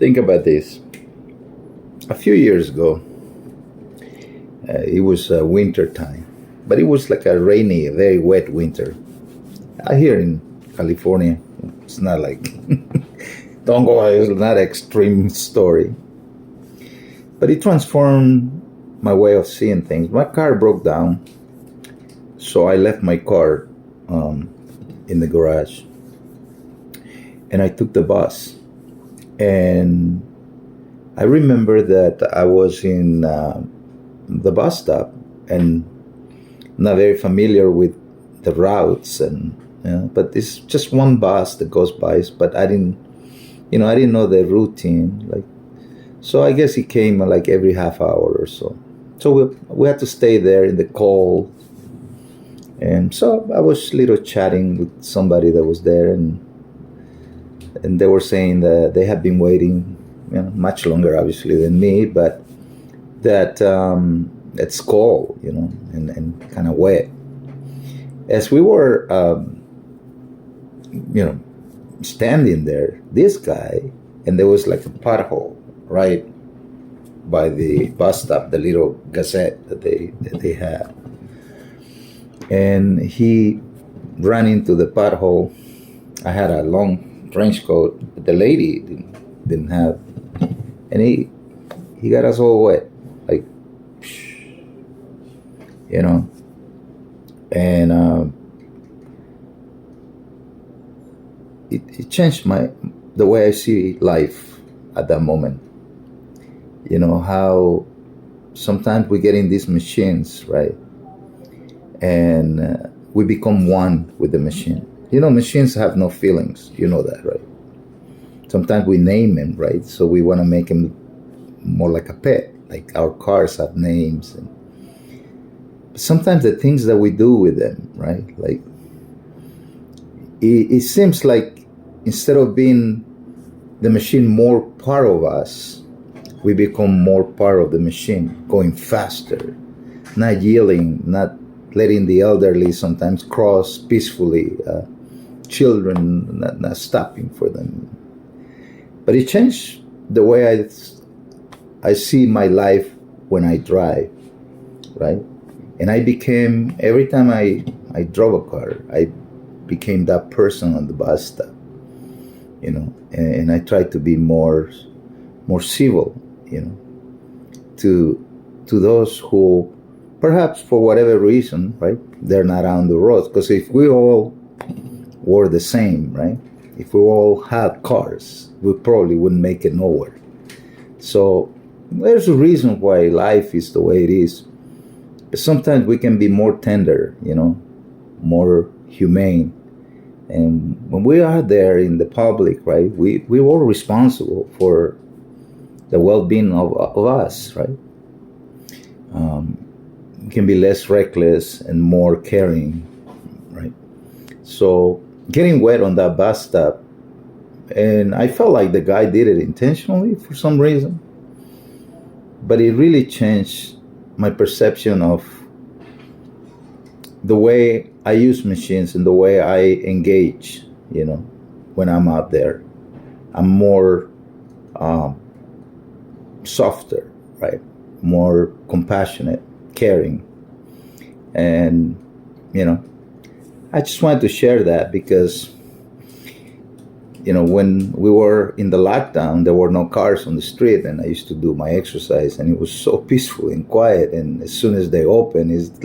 Think about this. A few years ago, it was winter time, but it was like a rainy, very wet winter. Here in California, it's not like, don't go, it's not an extreme story. But it transformed my way of seeing things. My car broke down, so I left my car in the garage, and I took the bus. And I remember that I was in the bus stop and not very familiar with the routes, and but it's just one bus that goes by. But I didn't know the routine. So I guess it came like every half hour or so. So we had to stay there in the cold. And so I was little chatting with somebody that was there, and they were saying that they had been waiting, much longer, obviously, than me, but that it's cold, and kind of wet. As we were, standing there, this guy, and there was like a pothole right by the bus stop, the little gazette that they had, and he ran into the pothole. I had a long trench coat, but the lady didn't have, and he got us all wet, like, and it changed the way I see life at that moment. How sometimes we get in these machines, right, and we become one with the machine. Machines have no feelings. You know that, right? Sometimes we name them, right? So we want to make them more like a pet, like our cars have names. And sometimes the things that we do with them, right? Like, it seems like instead of being the machine more part of us, we become more part of the machine, going faster, not yelling, not letting the elderly sometimes cross peacefully, children not stopping for them. But it changed the way I see my life when I drive, right? And I became, every time I drove a car, I became that person on the bus stop, and I tried to be more civil, to those who perhaps for whatever reason, right, they're not on the roads. Because if we all were the same, right, if we all had cars, we probably wouldn't make it nowhere. So there's a reason why life is the way it is. But sometimes we can be more tender, more humane. And when we are there in the public, right, we are responsible for the well-being of us, right? We can be less reckless and more caring, right? So getting wet on that bus stop, and I felt like the guy did it intentionally for some reason, but it really changed my perception of the way I use machines and the way I engage, when I'm out there. I'm more softer, right? More compassionate, caring. And, I just wanted to share that because, when we were in the lockdown, there were no cars on the street, and I used to do my exercise, and it was so peaceful and quiet. And as soon as they open, it's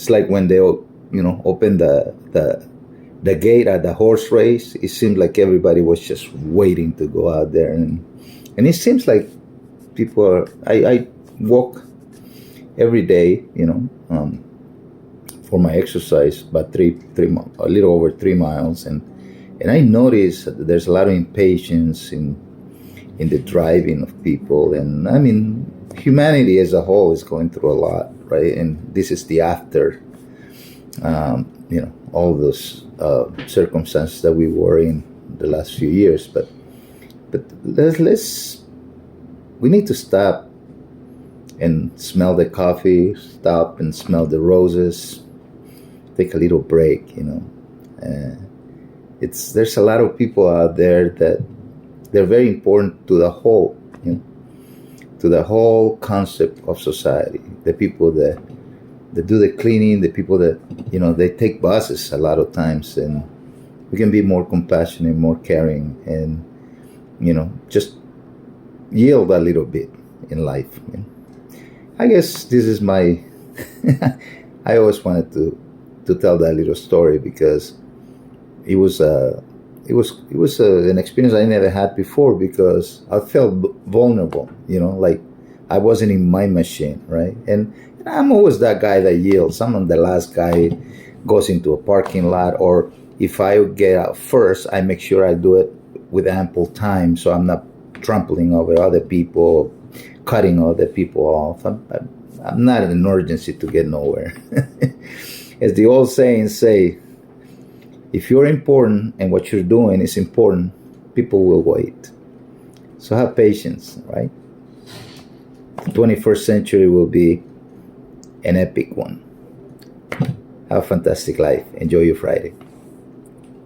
like when they, opened the gate at the horse race. It seemed like everybody was just waiting to go out there, and it seems like people are. I walk every day, for my exercise, about a little over 3 miles, and I notice that there's a lot of impatience in the driving of people, and I mean, humanity as a whole is going through a lot, right? And this is the after, all those circumstances that we were in the last few years. But we need to stop and smell the coffee, stop and smell the roses, take a little break, there's a lot of people out there that They're very important to the whole, to the whole concept of society. The people that do the cleaning, the people that, they take buses a lot of times, and we can be more compassionate, more caring, and, just yield a little bit in life. I guess this is my, I always wanted to tell that little story because it was an experience I never had before, because I felt vulnerable, like I wasn't in my machine, right? And I'm always that guy that yields. I'm the last guy goes into a parking lot, or if I get out first, I make sure I do it with ample time, so I'm not trampling over other people, cutting other people off. I'm not in an urgency to get nowhere. As the old sayings say, if you're important and what you're doing is important, people will wait. So have patience, right? The 21st century will be an epic one. Have a fantastic life. Enjoy your Friday.